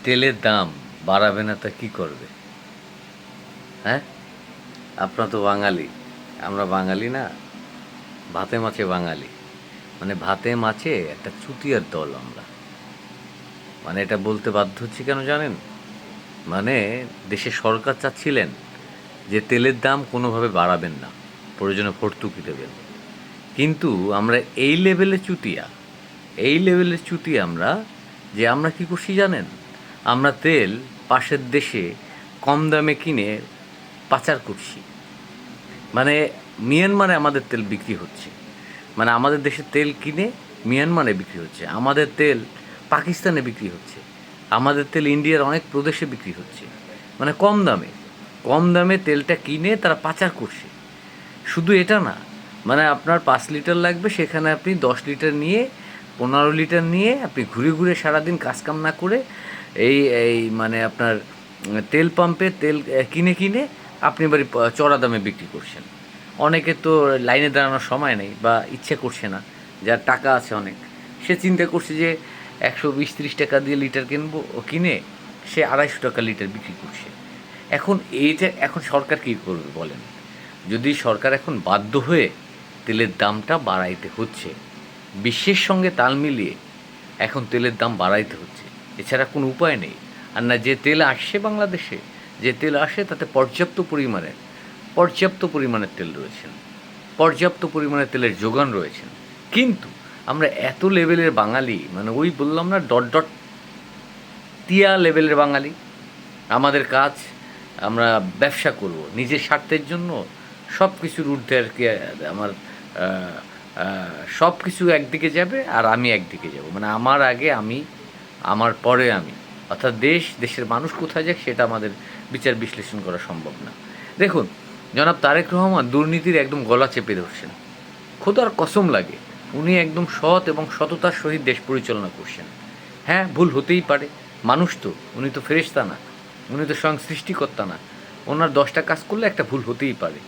তেলের দাম বাড়াবে না তা কী করবে? হ্যাঁ, আপনারা তো বাঙালি, আমরা বাঙালি না, ভাতে মাছে বাঙালি। মানে ভাতে মাছে একটা চুতিয়ার দল আমরা। মানে এটা বলতে বাধ্য হচ্ছি কেন জানেন? মানে দেশের সরকার চাচ্ছিলেন যে তেলের দাম কোনোভাবে বাড়াবেন না, প্রয়োজনে ভর্তুকি দেবেন। কিন্তু আমরা এই লেভেলের চুতিয়া আমরা, যে আমরা কী করছি জানেন? আমরা তেল পাশের দেশে কম দামে কিনে পাচার করছি। মানে মিয়ানমারে আমাদের তেল বিক্রি হচ্ছে, মানে আমাদের দেশের তেল কিনে মিয়ানমারে বিক্রি হচ্ছে, আমাদের তেল পাকিস্তানে বিক্রি হচ্ছে, আমাদের তেল ইন্ডিয়ার অনেক প্রদেশে বিক্রি হচ্ছে। মানে কম দামে তেলটা কিনে তারা পাচার করছে। শুধু এটা না, মানে আপনার 5 লিটার লাগবে, সেখানে আপনি 10 লিটার নিয়ে 15 লিটার নিয়ে আপনি ঘুরে ঘুরে সারাদিন কাজকাম না করে এই এই মানে আপনার তেল পাম্পে তেল কিনে কিনে আপনি এবারে চড়া দামে বিক্রি করছেন। অনেকে তো লাইনে দাঁড়ানোর সময় নেই বা ইচ্ছে করছে না, যার টাকা আছে অনেক, সে চিন্তা করছে যে 120-30 টাকা দিয়ে লিটার কিনবো, ও কিনে সে 250 টাকা লিটার বিক্রি করছে। এখন সরকার কী করবে বলেন? যদি সরকার এখন বাধ্য হয়ে তেলের দামটা বাড়াইতে হচ্ছে, বিশ্বের সঙ্গে তাল মিলিয়ে এখন তেলের দাম বাড়াইতে হচ্ছে, এছাড়া কোনো উপায় নেই। আর না, যে তেল আসছে বাংলাদেশে, যে তেল আসে তাতে পর্যাপ্ত পরিমাণের তেল রয়েছেন, পর্যাপ্ত পরিমাণের তেলের যোগান রয়েছেন। কিন্তু আমরা এত লেভেলের বাঙালি, মানে ওই বললাম না, ডট ডট টিয়া লেভেলের বাঙালি। আমাদের কাজ, আমরা ব্যবসা করব নিজের স্বার্থের জন্য, সব কিছুর ঊর্ধ্বে আর কি। আমার সব কিছু একদিকে যাবে আর আমি একদিকে যাব, মানে আমার আগে আমি, আমার পরে আমি, অর্থাৎ দেশের মানুষ কোথায় যায় সেটা আমাদের বিচার বিশ্লেষণ করা সম্ভব না। দেখুন, জনাব তারেক রহমান দুর্নীতির একদম গলা চেপে ধরছেন, খোদার কসম লাগে। উনি একদম সৎ এবং সততার সহিত দেশ পরিচালনা করছেন। হ্যাঁ, ভুল হতেই পারে, মানুষ তো, উনি তো ফেরেশতা না, উনি তো স্বয়ং সৃষ্টিকর্তা না। ওনার 10টা কাজ করলে একটা ভুল হতেই পারে।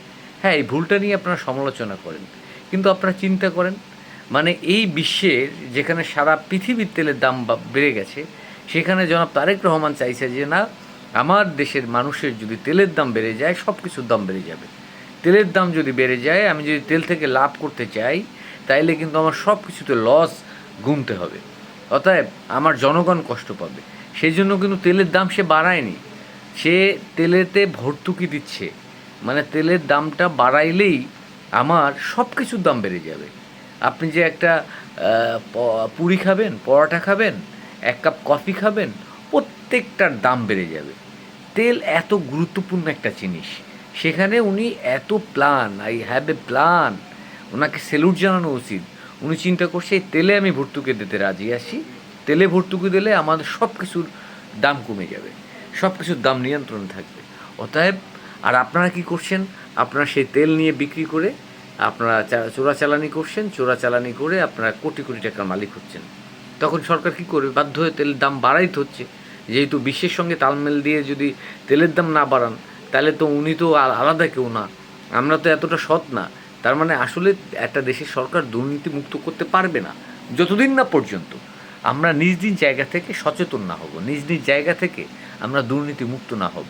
হ্যাঁ, এই ভুলটা নিয়ে আপনারা সমালোচনা করেন, কিন্তু আপনারা চিন্তা করেন, মানে এই বিশ্বের যেখানে সারা পৃথিবীর তেলের দাম বেড়ে গেছে, সেখানে জনাব তারেক রহমান চাইছে যে না, আমার দেশের মানুষের যদি তেলের দাম বেড়ে যায়, সব কিছুর দাম বেড়ে যাবে। তেলের দাম যদি বেড়ে যায়, আমি যদি তেল থেকে লাভ করতে চাই, তাইলে কিন্তু আমার সব কিছুতে লস গুনতে হবে, অতএব আমার জনগণ কষ্ট পাবে। সেই জন্য কিন্তু তেলের দাম সে বাড়ায়নি, সে তেলেতে ভর্তুকি দিচ্ছে। মানে তেলের দামটা বাড়াইলেই আমার সব কিছুর দাম বেড়ে যাবে। আপনি যে একটা পুরি খাবেন, পরোটা খাবেন, 1 কাপ কফি খাবেন, প্রত্যেকটার দাম বেড়ে যাবে। তেল এত গুরুত্বপূর্ণ একটা জিনিস, সেখানে উনি এত plan, I have a plan, ওনাকে সেলুট জানানো উচিত। উনি চিন্তা করছে এই তেলে আমি ভর্তুকি দিতে রাজি আছি, তেলে ভর্তুকি দিলে আমাদের সব কিছুর দাম কমে যাবে, সব কিছুর দাম নিয়ন্ত্রণ থাকবে। অতএব, আর আপনারা কি করছেন? আপনারা সেই তেল নিয়ে বিক্রি করে আপনারা চোরাচালানি করছেন, চোরাচালানি করে আপনারা কোটি কোটি টাকার মালিক হচ্ছেন। তখন সরকার কী করবে? বাধ্য হয়ে তেলের দাম বাড়াইতে হচ্ছে, যেহেতু বিশ্বের সঙ্গে তালমেল দিয়ে যদি তেলের দাম না বাড়ান, তাহলে তো উনি তো আলাদা কেউ না, আমরা তো এতটা সৎ না। তার মানে আসলে একটা দেশের সরকার দুর্নীতি মুক্ত করতে পারবে না যতদিন না পর্যন্ত আমরা নিজ নিজ জায়গা থেকে সচেতন না হব, নিজ নিজ জায়গা থেকে আমরা দুর্নীতি মুক্ত না হব।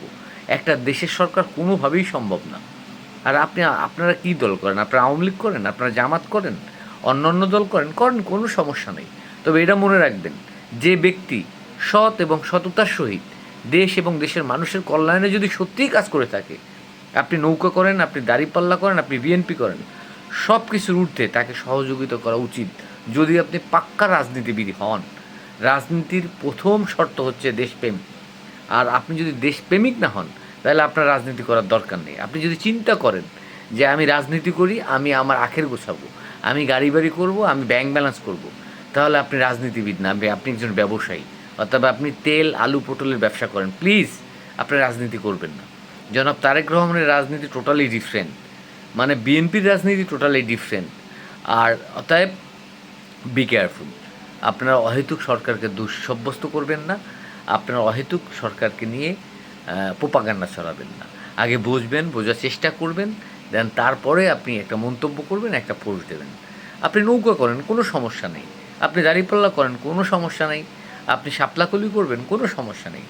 একটা দেশের সরকার কোনোভাবেই সম্ভব না। আর আপনারা কী দল করেন? আপনারা আওয়ামী লীগ করেন, আপনারা জামাত করেন, অন্য দল করেন, কোনো সমস্যা নেই। তবে এটা মনে রাখবেন, যে ব্যক্তি সৎ এবং সততার সহিত দেশ এবং দেশের মানুষের কল্যাণে যদি সত্যিই কাজ করে থাকে, আপনি নৌকা করেন, আপনি দাঁড়িপাল্লা করেন, আপনি বিএনপি করেন, সব কিছুর ঊর্ধ্বে তাকে সহযোগিতা করা উচিত, যদি আপনি পাক্কা রাজনীতিবিদ হন। রাজনীতির প্রথম শর্ত হচ্ছে দেশপ্রেম। আর আপনি যদি দেশপ্রেমিক না হন, তাহলে আপনার রাজনীতি করার দরকার নেই। আপনি যদি চিন্তা করেন যে আমি রাজনীতি করি, আমি আমার আখের গোছাবো, আমি গাড়ি বাড়ি করবো, আমি ব্যাংক ব্যালেন্স করব, তাহলে আপনি রাজনীতিবিদ না, আপনি একজন ব্যবসায়ী। অথবা আপনি তেল আলু পটলের ব্যবসা করেন, প্লিজ আপনি রাজনীতি করবেন না। জনাব তারেক রহমানের রাজনীতি টোটালি ডিফারেন্ট, মানে বিএনপির রাজনীতি টোটালি ডিফারেন্ট। আর অতএব বি কেয়ারফুল। আপনারা অহেতুক সরকারকে দোষ সাব্যস্ত করবেন না, আপনারা অহেতুক সরকারকে নিয়ে প্রোপাগান্ডা ছড়াবেন না। আগে বুঝবেন, বোঝার চেষ্টা করবেন, দেন তারপরে আপনি একটা মন্তব্য করবেন, একটা পোস্ট দেবেন। আপনি নৌকা করেন, কোনো সমস্যা নেই, আপনি দাঁড়িপাল্লা করেন, কোনো সমস্যা নেই, আপনি শাপলাকলি করবেন, কোনো সমস্যা নেই,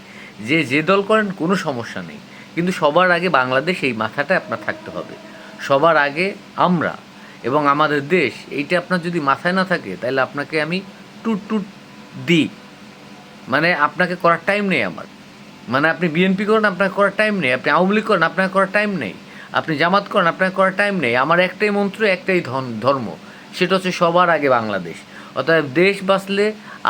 যে দল করেন কোনো সমস্যা নেই, কিন্তু সবার আগে বাংলাদেশ, এই মাথাটা আপনার থাকতে হবে। সবার আগে আমরা এবং আমাদের দেশ, এইটা আপনার যদি মাথায় না থাকে তাহলে আপনাকে আমি টুট টুট দিই, মানে আপনাকে করার টাইম নেই আমার। মানে আপনি বিএনপি করেন, আপনার করার টাইম নেই, আপনি আওয়ামী লীগ করেন, আপনার করার টাইম নেই, আপনি জামাত করেন, আপনার করার টাইম নেই। আমার একটাই মন্ত্র, একটাই ধর্ম, সেটা হচ্ছে সবার আগে বাংলাদেশ। অতএব দেশ বাঁচলে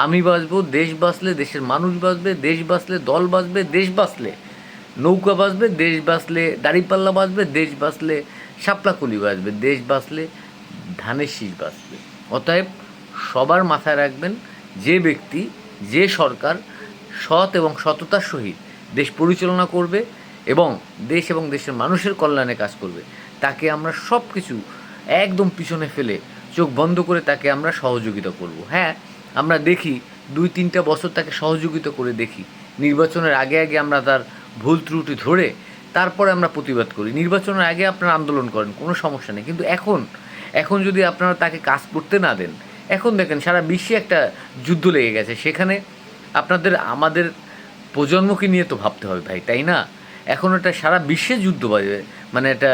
আমি বাঁচবো, দেশ বাঁচলে দেশের মানুষ বাঁচবে, দেশ বাঁচলে দল বাঁচবে, দেশ বাঁচলে নৌকা বাঁচবে, দেশ বাঁচলে দাড়িপাল্লা বাঁচবে, দেশ বাঁচলে শাপলাকলি বাঁচবে, দেশ বাঁচলে ধানের শীষ বাঁচবে। অতএব সবার মাথায় রাখবেন, যে ব্যক্তি, যে সরকার সৎ এবং সততার সহিত দেশ পরিচালনা করবে এবং দেশের মানুষের কল্যাণে কাজ করবে, তাকে আমরা সব কিছু একদম পিছনে ফেলে চোখ বন্ধ করে তাকে আমরা সহযোগিতা করব। হ্যাঁ, আমরা দেখি 2-3টা বছর তাকে সহযোগিতা করে দেখি, নির্বাচনের আগে আগে আমরা তার ভুল ত্রুটি ধরে তারপরে আমরা প্রতিবাদ করি। নির্বাচনের আগে আপনারা আন্দোলন করেন, কোনো সমস্যা নেই, কিন্তু এখন যদি আপনারা তাকে কাজ করতে না দেন, এখন দেখেন সারা বিশ্বে একটা যুদ্ধ লেগে গেছে, সেখানে আমাদের প্রজন্মকে নিয়ে তো ভাবতে হবে ভাই, তাই না? এখন এটা সারা বিশ্বে যুদ্ধ বাজে, মানে এটা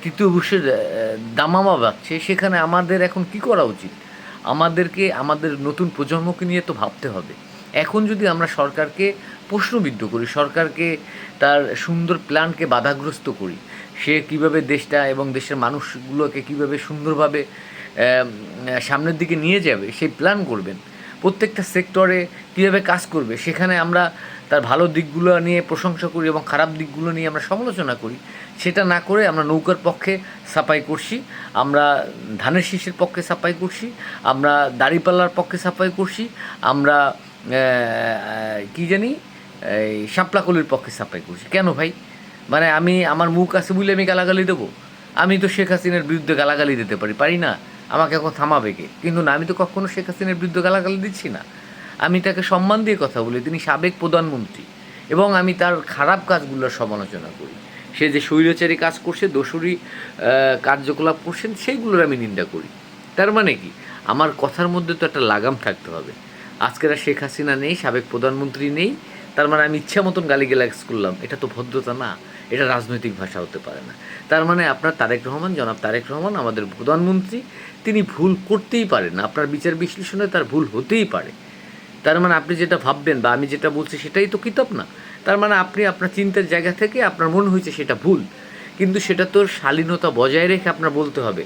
তৃতীয় বিশ্বের দামামা বাজছে, সেখানে আমাদের এখন কি করা উচিত? আমাদের নতুন প্রজন্মকে নিয়ে তো ভাবতে হবে। এখন যদি আমরা সরকারকে প্রশ্নবিদ্ধ করি, সরকারকে তার সুন্দর প্ল্যানকে বাধাগ্রস্ত করি, সে কিভাবে দেশটা এবং দেশের মানুষগুলোকে কিভাবে সুন্দরভাবে সামনের দিকে নিয়ে যাবে সেই প্ল্যান করবেন, প্রত্যেকটা সেক্টরে কীভাবে কাজ করবে, সেখানে আমরা তার ভালো দিকগুলো নিয়ে প্রশংসা করি এবং খারাপ দিকগুলো নিয়ে আমরা সমালোচনা করি, সেটা না করে আমরা নৌকার পক্ষে সাফাই করছি, আমরা ধানের শীষের পক্ষে সাফাই করছি, আমরা দাড়িপাল্লার পক্ষে সাফাই করছি, আমরা কি জানি এই শাপলাকলির পক্ষে সাফাই করছি। কেন ভাই? মানে আমার মুখ আছে বলে আমি গালাগালি দেবো? আমি তো শেখ হাসিনার বিরুদ্ধে গালাগালি দিতে পারি না? আমাকে এখন থামাবে কে? কিন্তু না, আমি তো কখনো শেখ হাসিনার বিরুদ্ধে গালাগালি দিচ্ছি না, আমি তাকে সম্মান দিয়ে কথা বলি, তিনি সাবেক প্রধানমন্ত্রী, এবং আমি তার খারাপ কাজগুলোর সমালোচনা করি। সে যে স্বৈরাচারী কাজ করছে, দোষরী কার্যকলাপ করছেন, সেইগুলোর আমি নিন্দা করি। তার মানে কি, আমার কথার মধ্যে তো একটা লাগাম থাকতে হবে। আজকের আর শেখ হাসিনা নেই, সাবেক প্রধানমন্ত্রী নেই, তার মানে আমি ইচ্ছা মতন গালিগালাজ করলাম, এটা তো ভদ্রতা না, এটা রাজনৈতিক ভাষা হতে পারে না। তার মানে আপনার জনাব তারেক রহমান আমাদের প্রধানমন্ত্রী, তিনি ভুল করতেই পারেন, আপনার বিচার বিশ্লেষণে তার ভুল হতেই পারে। তার মানে আপনি যেটা ভাববেন বা আমি যেটা বলছি সেটাই তো কিতাব না। তার মানে আপনি আপনার চিন্তার জায়গা থেকে আপনার মনে হয়েছে সেটা ভুল, কিন্তু সেটা তোর শালীনতা বজায় রেখে আপনার বলতে হবে,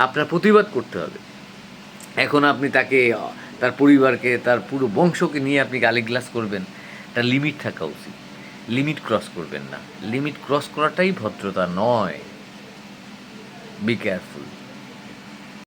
আপনার প্রতিবাদ করতে হবে। এখন আপনি তার পরিবারকে, তার পুরো বংশকে নিয়ে আপনি গালিগালাজ করবেন, একটা লিমিট থাকা উচিত। লিমিট ক্রস করবেন না, লিমিট ক্রস করাটাই ভদ্রতা নয়। Be careful.